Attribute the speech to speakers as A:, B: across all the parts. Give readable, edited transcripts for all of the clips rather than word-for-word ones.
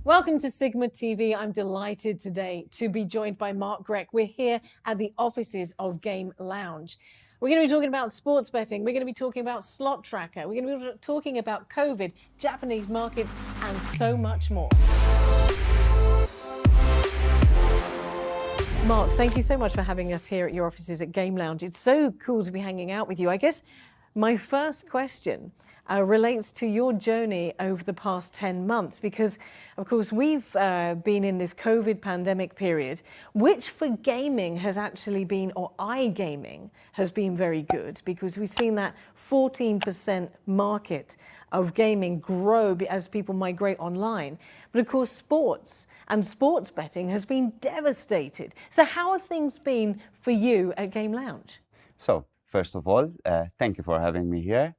A: Welcome to SiGMA TV. I'm delighted today to be joined by Mark Grech. We're here at the offices of Game Lounge. We're going to be talking about sports betting. We're going to be talking about Slot Tracker. We're going to be talking about COVID, Japanese markets, and so much more. Mark, thank you so much for having us here at your offices at Game Lounge. It's so cool to be hanging out with you. I guess my first question relates to your journey over the past 10 months, because, of course, we've been in this COVID pandemic period, which for gaming has actually been, or iGaming has been very good, because we've seen that 14% market of gaming grow as people migrate online. But of course, sports and sports betting has been devastated. So how have things been for you at Game Lounge?
B: So, first of all, thank you for having me here,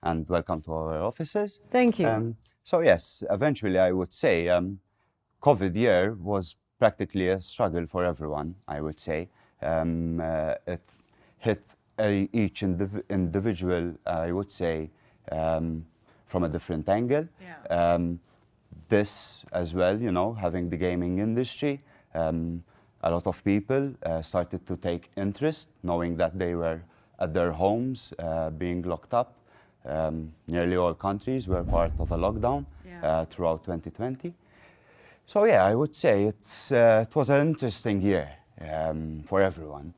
B: and welcome to our offices.
A: Thank you.
B: So yes, eventually I would say COVID year was practically a struggle for everyone, I would say. It hit each individual, I would say, from a different angle.
A: Yeah.
B: This as well, you know, having the gaming industry, a lot of people started to take interest, knowing that they were at their homes, being locked up. Nearly all countries were part of a lockdown throughout 2020. So yeah, I would say it was an interesting year for everyone.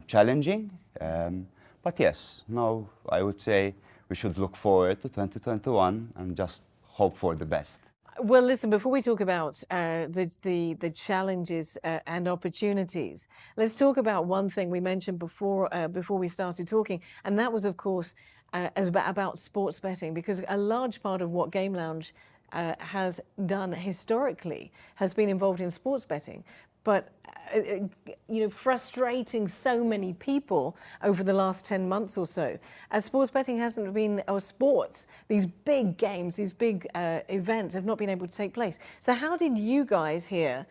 B: Challenging, but yes, now I would say we should look forward to 2021 and just hope for the best.
A: Well, listen, before we talk about the challenges and opportunities, let's talk about one thing we mentioned before we started talking, and that was, of course, about sports betting, because a large part of what Game Lounge has done historically has been involved in sports betting. But frustrating so many people over the last 10 months or so, as sports betting hasn't been, or sports, these big games, these big events have not been able to take place. So how did you guys here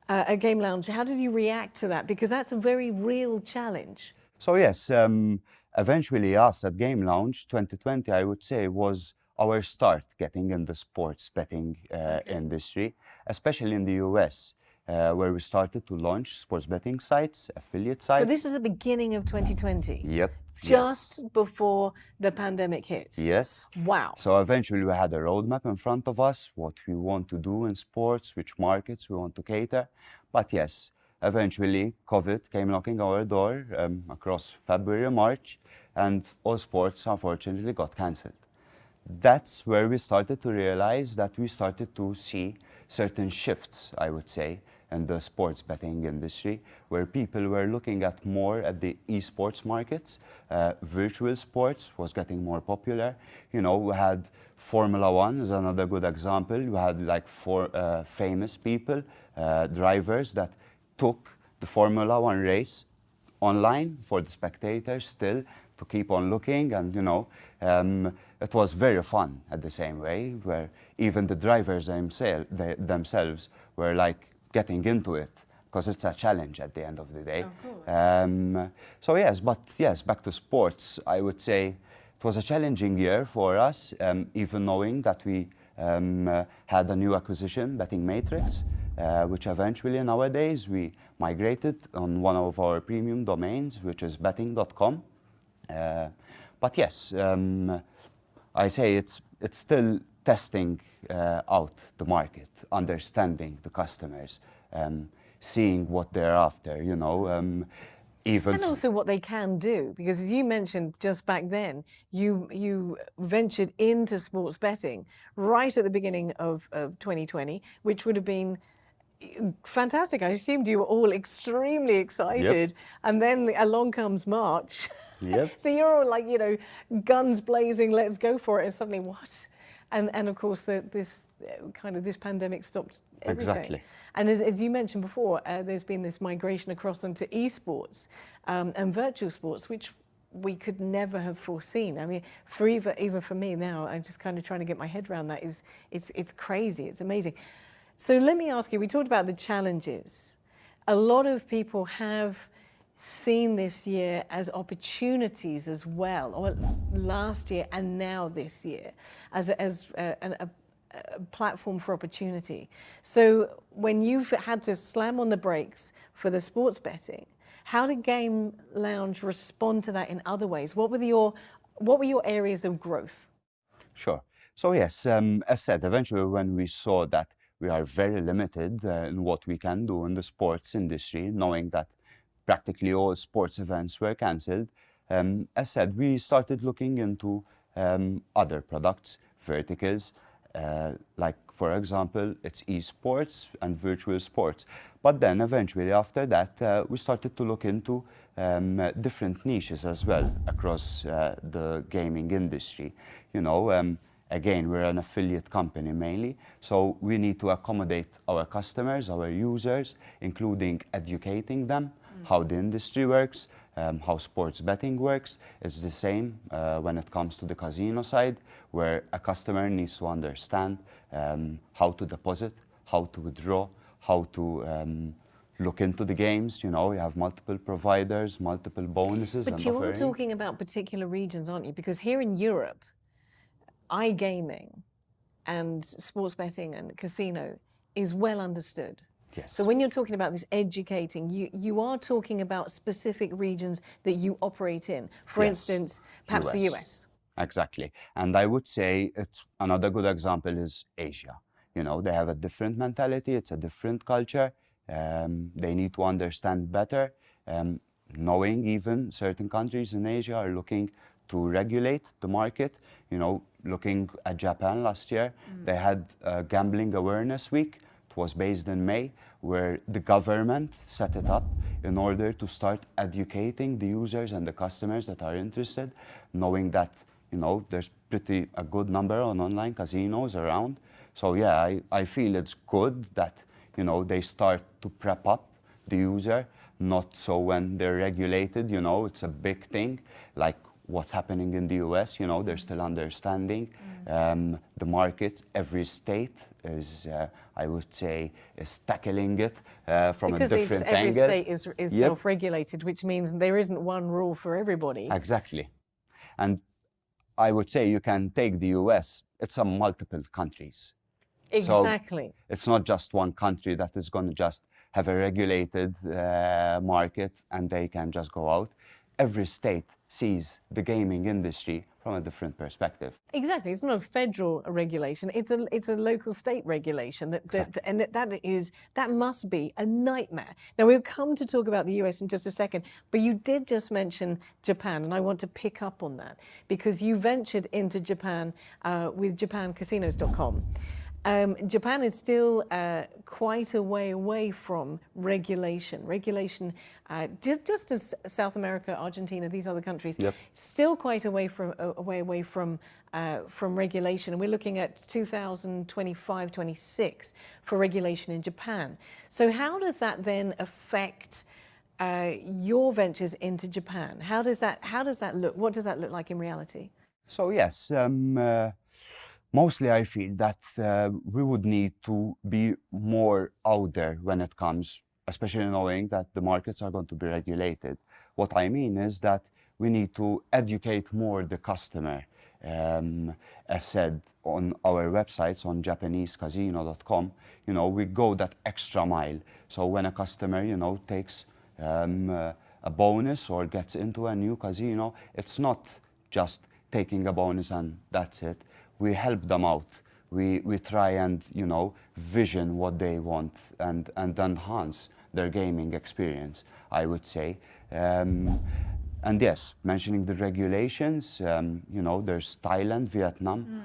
A: at Game Lounge, how did you react to that? Because that's a very real challenge.
B: So yes, eventually us at Game Lounge 2020, I would say, was our start getting in the sports betting industry, especially in the US. Where we started to launch sports betting sites, affiliate sites.
A: So this is the beginning of 2020?
B: Yep.
A: Just before the pandemic hit?
B: Yes.
A: Wow.
B: So eventually we had a roadmap in front of us, what we want to do in sports, which markets we want to cater. But yes, eventually COVID came knocking our door across February, March, and all sports unfortunately got cancelled. That's where we started to realize that we started to see certain shifts, I would say, in the sports betting industry, where people were looking at more at the esports markets. Virtual sports was getting more popular. You know, we had Formula One is another good example. We had like four famous people, drivers that took the Formula One race online for the spectators still to keep on looking, and you know, it was very fun at the same way, where even the drivers themselves were like getting into it, because it's a challenge at the end of the day. So yes, but yes, back to sports, I would say it was a challenging year for us, even knowing that we had a new acquisition, Betting Matrix, which eventually nowadays we migrated on one of our premium domains, which is betting.com. But yes, I say it's still testing out the market, understanding the customers, seeing what they're after, you know,
A: and also what they can do, because as you mentioned just back then, you ventured into sports betting right at the beginning of 2020, which would have been fantastic. I assumed you were all extremely excited, and then along comes March.
B: Yep.
A: So you're all like, you know, guns blazing, let's go for it, and suddenly what? And of course this pandemic stopped everything.
B: Exactly.
A: And as you mentioned before, there's been this migration across onto esports and virtual sports, which we could never have foreseen. I mean, even for me now, I'm just kind of trying to get my head around that. It's crazy, it's amazing. So let me ask you, we talked about the challenges. A lot of people have seen this year as opportunities as well, or last year and now this year, as platform for opportunity. So when you've had to slam on the brakes for the sports betting, how did Game Lounge respond to that in other ways? What were your areas of growth?
B: Sure. So yes, as said, eventually when we saw that we are very limited in what we can do in the sports industry, knowing that practically all sports events were cancelled, as said, we started looking into other products, verticals, like for example, it's esports and virtual sports. But then eventually after that, we started to look into different niches as well across the gaming industry. You know, again, we're an affiliate company mainly, so we need to accommodate our customers, our users, including educating them how the industry works, how sports betting works. It's the same when it comes to the casino side, where a customer needs to understand how to deposit, how to withdraw, how to look into the games. You know, you have multiple providers, multiple bonuses.
A: But
B: and
A: you're
B: offering.
A: talking about particular regions, aren't you? Because here in Europe, iGaming and sports betting and casino is well understood.
B: Yes.
A: So when you're talking about this educating, you are talking about specific regions that you operate in. For
B: Yes.
A: instance, perhaps the US.
B: Exactly. And I would say it's another good example is Asia. You know, they have a different mentality, it's a different culture. They need to understand better. Knowing even certain countries in Asia are looking to regulate the market. You know, looking at Japan last year, they had a gambling awareness week. It was based in May, where the government set it up in order to start educating the users and the customers that are interested, knowing that, you know, there's pretty a good number on online casinos around. So yeah, I feel it's good that, you know, they start to prep up the user, not so when they're regulated, you know, it's a big thing, like what's happening in the US, you know, they're still understanding the market. Every state is, I would say, is tackling it from a different angle.
A: Because every state is self-regulated, which means there isn't one rule for everybody.
B: Exactly. And I would say you can take the US, it's a multiple countries.
A: Exactly.
B: So it's not just one country that is going to just have a regulated market and they can just go out. Every state sees the gaming industry from a different perspective.
A: Exactly. It's not a federal regulation. It's a local state regulation that must be a nightmare. Now we'll come to talk about the US in just a second, but you did just mention Japan, and I want to pick up on that because you ventured into Japan with JapanCasinos.com. Japan is still quite a way away from regulation. Just as South America, Argentina, these other countries, still quite a way away from regulation. And we're looking at 2025-26 for regulation in Japan. So how does that then affect your ventures into Japan? How does that look? What does that look like in reality?
B: So yes. Mostly I feel that we would need to be more out there when it comes, especially knowing that the markets are going to be regulated. What I mean is that we need to educate more the customer. As said on our websites, on JapaneseCasino.com, you know, we go that extra mile. So when a customer, you know, takes a bonus or gets into a new casino, it's not just taking a bonus and that's it. We help them out. We try and, you know, vision what they want and enhance their gaming experience, I would say. And yes, mentioning the regulations, you know, there's Thailand, Vietnam,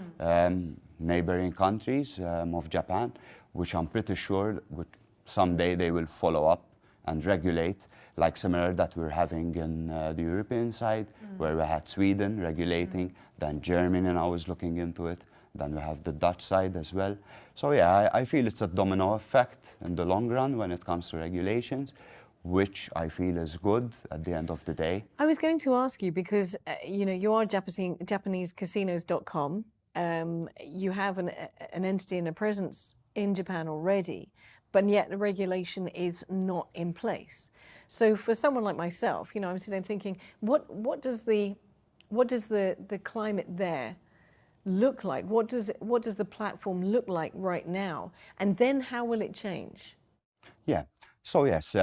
B: neighboring countries of Japan, which I'm pretty sure someday they will follow up and regulate, like similar that we're having in the European side, where we had Sweden regulating, then Germany now is looking into it, then we have the Dutch side as well. So yeah, I feel it's a domino effect in the long run when it comes to regulations, which I feel is good at the end of the day.
A: I was going to ask you because, you know, you are JapaneseCasinos.com. You have an entity and a presence in Japan already, but yet the regulation is not in place. So for someone like myself, you know, I'm sitting there thinking, what does the climate there look like? What does the platform look like right now? And then how will it change?
B: Yeah. So yes,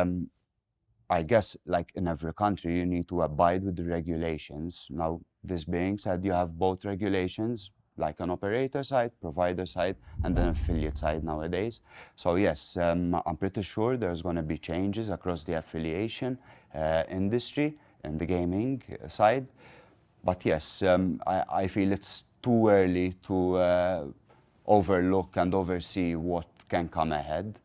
B: I guess like in every country, you need to abide with the regulations. Now, this being said, you have both regulations, like an operator side, provider side, and an affiliate side nowadays. So yes, I'm pretty sure there's going to be changes across the affiliation industry and the gaming side. But yes, I feel it's too early to overlook and oversee what can come ahead.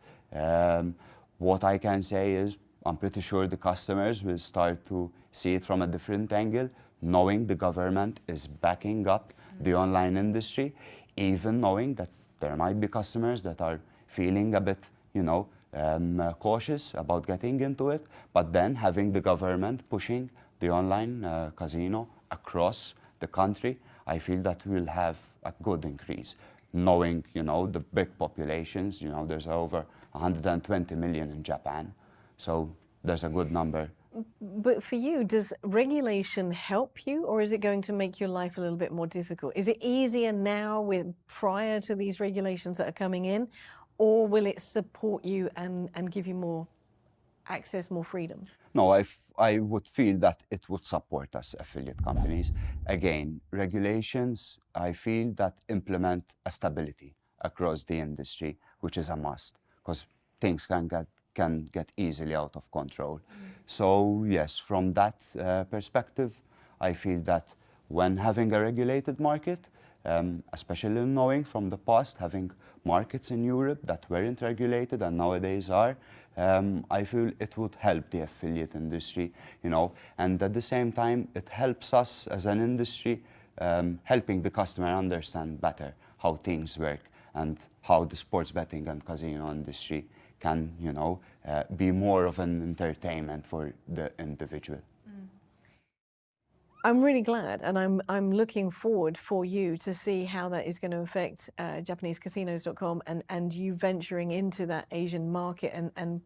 B: What I can say is I'm pretty sure the customers will start to see it from a different angle, knowing the government is backing up the online industry, even knowing that there might be customers that are feeling a bit, cautious about getting into it, but then having the government pushing the online casino across the country, I feel that we'll have a good increase. Knowing, the big populations, there's over 120 million in Japan, so there's a good number.
A: But for you, does regulation help you, or is it going to make your life a little bit more difficult? Is it easier now prior to these regulations that are coming in, or will it support you and give you more access, more freedom?
B: No, I would feel that it would support us, affiliate companies. Again, regulations, I feel that implement a stability across the industry, which is a must, because things can get easily out of control. So yes, from that perspective, I feel that when having a regulated market, especially knowing from the past, having markets in Europe that weren't regulated and nowadays are, I feel it would help the affiliate industry, and at the same time, it helps us as an industry, helping the customer understand better how things work and how the sports betting and casino industry can, be more of an entertainment for the individual.
A: I'm really glad, and I'm looking forward for you to see how that is going to affect JapaneseCasinos.com and you venturing into that Asian market and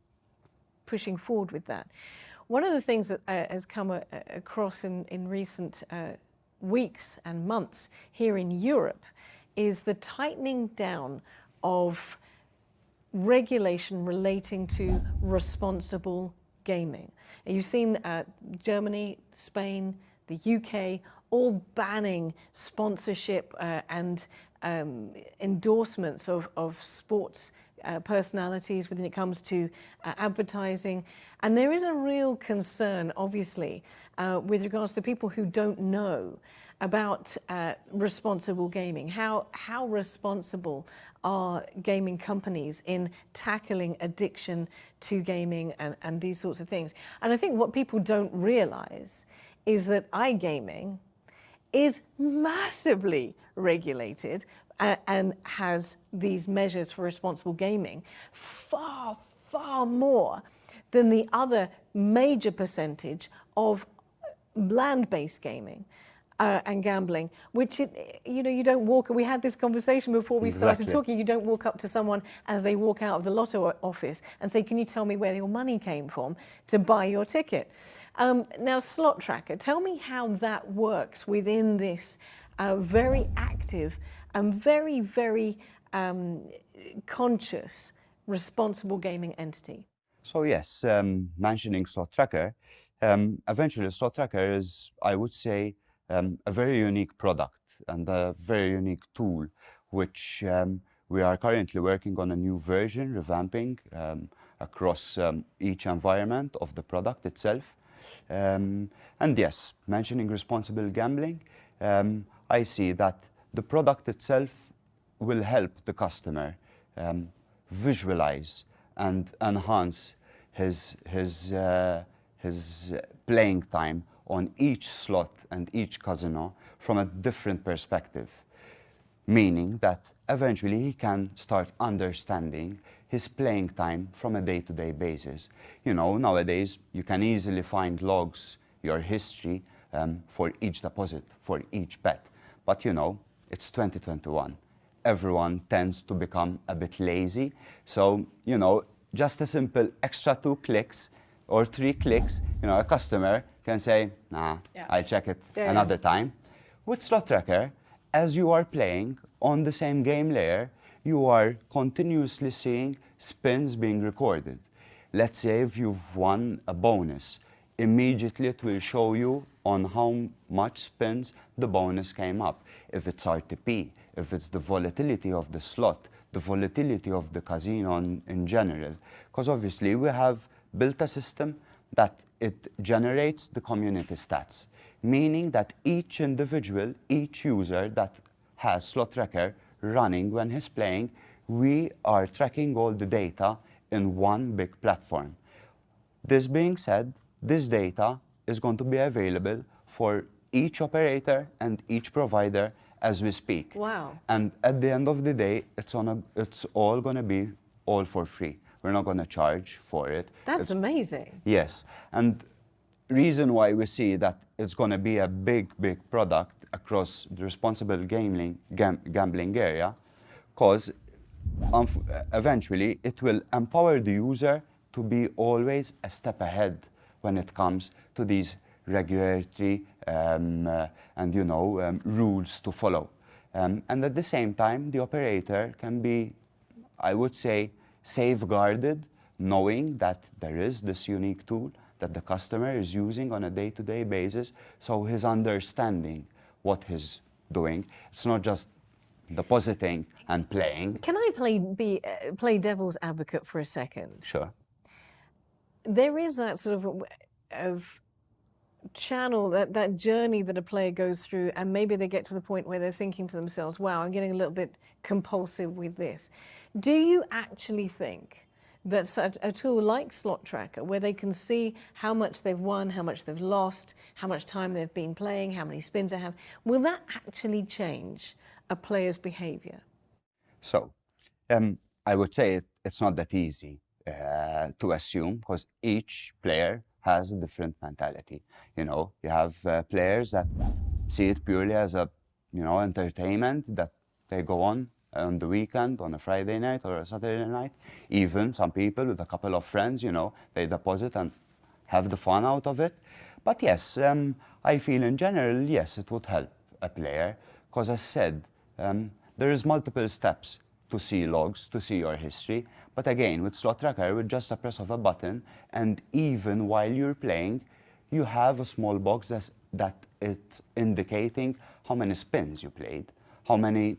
A: pushing forward with that. One of the things that has come across in recent weeks and months here in Europe is the tightening down of regulation relating to responsible gaming. And you've seen Germany, Spain, the UK, all banning sponsorship and endorsements of sports personalities when it comes to advertising. And there is a real concern, obviously, with regards to people who don't know about responsible gaming. How responsible are gaming companies in tackling addiction to gaming and these sorts of things? And I think what people don't realize is that iGaming is massively regulated and has these measures for responsible gaming far, far more than the other major percentage of land-based gaming and gambling, which you don't walk. We had this conversation before we started talking. You don't walk up to someone as they walk out of the lotto office and say, "Can you tell me where your money came from to buy your ticket?" Now, Slot Tracker, tell me how that works within this very active and very, very conscious, responsible gaming entity.
B: So yes, mentioning Slot Tracker, eventually Slot Tracker is, I would say, a very unique product and a very unique tool, which we are currently working on a new version, revamping across each environment of the product itself. And yes, mentioning responsible gambling, I see that the product itself will help the customer visualize and enhance his playing time on each slot and each casino from a different perspective, meaning that eventually he can start understanding his playing time from a day-to-day basis. Nowadays you can easily find logs, your history for each deposit, for each bet. But it's 2021. Everyone tends to become a bit lazy. So, just a simple extra 2 clicks or 3 clicks, a customer can say, nah, I'll check it another time. With Slot Tracker, as you are playing on the same game layer, you are continuously seeing spins being recorded. Let's say if you've won a bonus, immediately it will show you on how much spins the bonus came up. If it's RTP, if it's the volatility of the slot, the volatility of the casino in general. Because obviously we have built a system that it generates the community stats, meaning that each individual, each user that has slot tracker running when he's playing, we are tracking all the data in one big platform. This being said, this data is going to be available for each operator and each provider as we speak.
A: Wow.
B: And at the end of the day, it's all going to be all for free. We're not going to charge for it.
A: That's amazing.
B: Yes. And reason why we see that it's going to be a big product across the responsible gambling area, because eventually it will empower the user to be always a step ahead when it comes to these regulatory rules to follow. And at the same time, the operator can be, I would say, safeguarded, knowing that there is this unique tool that the customer is using on a day-to-day basis, so he's understanding what he's doing. It's not just depositing and playing.
A: Can I play devil's advocate for a second?
B: Sure.
A: There is that sort of channel, that journey that a player goes through, and maybe they get to the point where they're thinking to themselves, wow, I'm getting a little bit compulsive with this. Do you actually think that such a tool like Slot Tracker, where they can see how much they've won, how much they've lost, how much time they've been playing, how many spins they have, will that actually change a player's behavior?
B: So, I would say it's not that easy to assume, because each player has a different mentality. You have players that see it purely as a, entertainment that they go on the weekend, on a Friday night or a Saturday night. Even some people with a couple of friends, they deposit and have the fun out of it. But yes, I feel in general, yes, it would help a player, because as said, there is multiple steps to see logs, to see your history. But again, with Slot Tracker, with just a press of a button, and even while you're playing, you have a small box that it's indicating how many spins you played, how many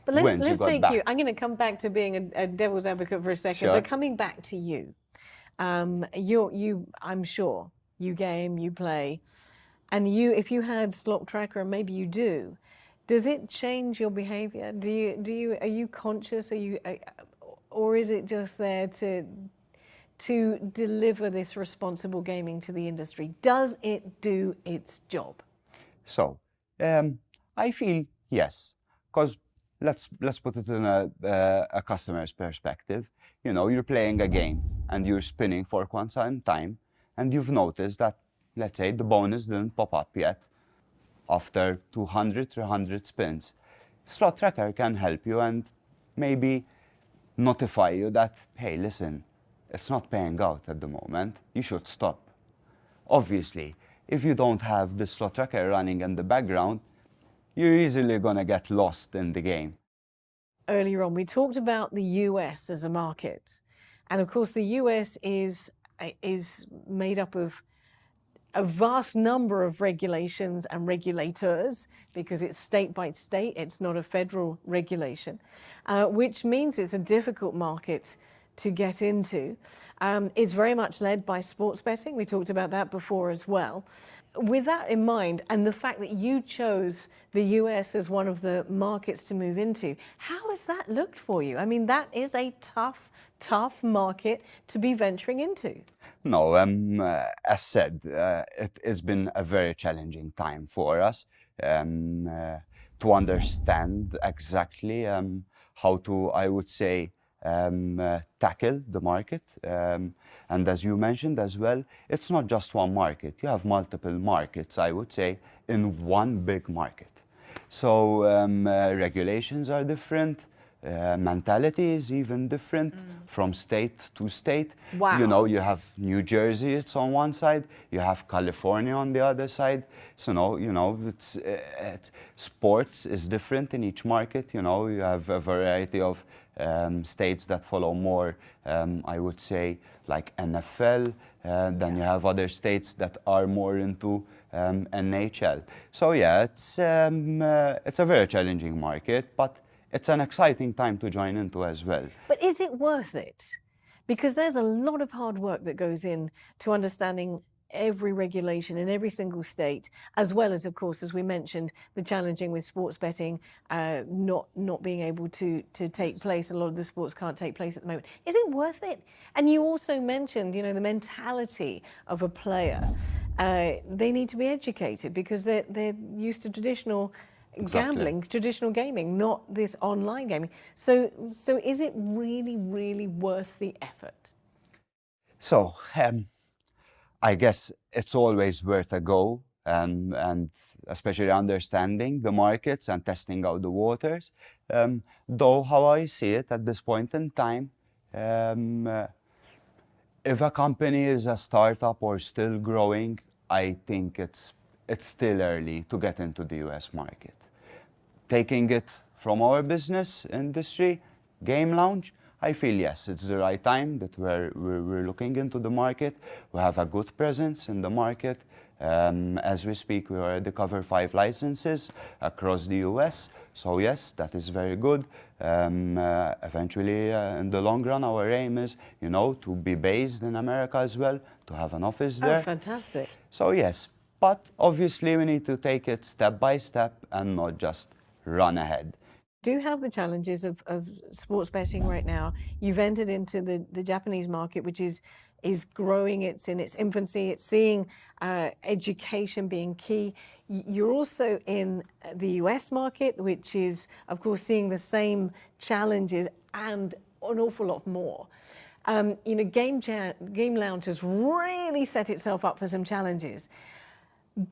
B: wins you got
A: take
B: back.
A: I'm going to come back to being a devil's advocate for a second,
B: Sure.
A: but coming back to you, I'm sure you game, you play, and if you had Slot Tracker, and maybe you do, does it change your behavior? Are you conscious? Or is it just there to deliver this responsible gaming to the industry? Does it do its job?
B: So, I feel yes, because let's put it in a customer's perspective. You're playing a game and you're spinning for quite some time, and you've noticed that, let's say, the bonus didn't pop up yet after 200, 300 spins. Slot Tracker can help you and maybe notify you that, hey, listen, it's not paying out at the moment, you should stop. Obviously, if you don't have the Slot Tracker running in the background, you're easily going to get lost in the game.
A: Earlier on, we talked about the US as a market. And of course, the US is made up of a vast number of regulations and regulators, because it's state by state, it's not a federal regulation, which means it's a difficult market to get into. It's very much led by sports betting. We talked about that before as well. With that in mind, and the fact that you chose the US as one of the markets to move into, how has that looked for you? I mean, that is a tough market to be venturing into.
B: No, as said, it has been a very challenging time for us to understand exactly how to, I would say, tackle the market. And as you mentioned as well, it's not just one market. You have multiple markets, I would say, in one big market. So regulations are different. mentality is even different from state to state.
A: Wow.
B: You know, you have New Jersey, it's on one side, you have California on the other side. So it's sports is different in each market. You know, you have a variety of states that follow more, I would say, like NFL. Then you have other states that are more into NHL. So yeah, it's a very challenging market, but it's an exciting time to join into as well.
A: But is it worth it? Because there's a lot of hard work that goes in to understanding every regulation in every single state, as well as, of course, as we mentioned, the challenging with sports betting not being able to take place. A lot of the sports can't take place at the moment. Is it worth it? And you also mentioned, you know, the mentality of a player. They need to be educated because they're used to traditional gambling, traditional gaming, not this online gaming. So is it really, really worth the effort?
B: So I guess it's always worth a go, and especially understanding the markets and testing out the waters. Though how I see it at this point in time, if a company is a startup or still growing, I think it's still early to get into the US market. Taking it from our business industry, Game Lounge, I feel yes, it's the right time that we're looking into the market. We have a good presence in the market. As we speak, we already cover 5 licenses across the US. So yes, that is very good. Eventually, in the long run, our aim is, you know, to be based in America as well, to have an office there.
A: Oh, fantastic.
B: So yes, but obviously we need to take it step by step and not just run ahead.
A: Do have the challenges of sports betting right now. You've entered into the Japanese market, which is growing. It's in its infancy. It's seeing education being key. You're also in the US market, which is, of course, seeing the same challenges and an awful lot more. You know, Game Lounge has really set itself up for some challenges.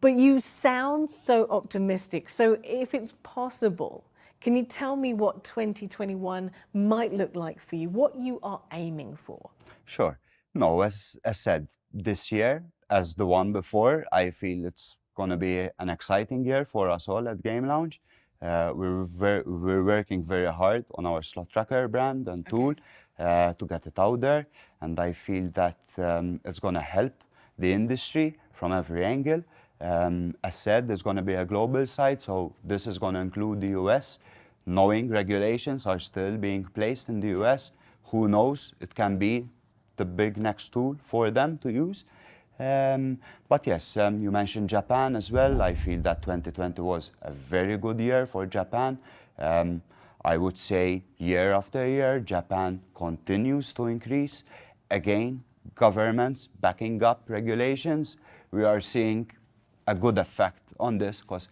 A: But you sound so optimistic. So if it's possible, can you tell me what 2021 might look like for you, what you are aiming for?
B: Sure. No, as said, this year, as the one before, I feel it's going to be an exciting year for us all at Game Lounge. We're working very hard on our slot tracker brand and tool to get it out there. And I feel that it's going to help the industry from every angle. As said, there's going to be a global side, so this is going to include the US. Knowing regulations are still being placed in the US, who knows, it can be the big next tool for them to use. But yes, you mentioned Japan as well. I feel that 2020 was a very good year for Japan. I would say year after year, Japan continues to increase. Again, governments backing up regulations. We are seeing a good effect on this because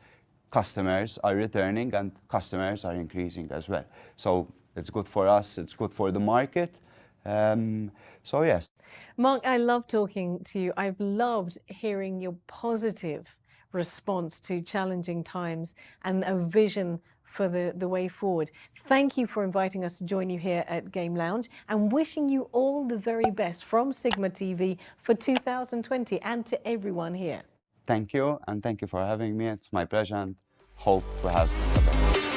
B: customers are returning and customers are increasing as well. So it's good for us, it's good for the market. So yes.
A: Mark, I love talking to you. I've loved hearing your positive response to challenging times and a vision for the way forward. Thank you for inviting us to join you here at Game Lounge and wishing you all the very best from SiGMA TV for 2020 and to everyone here.
B: Thank you, and thank you for having me. It's my pleasure, and hope we have the best.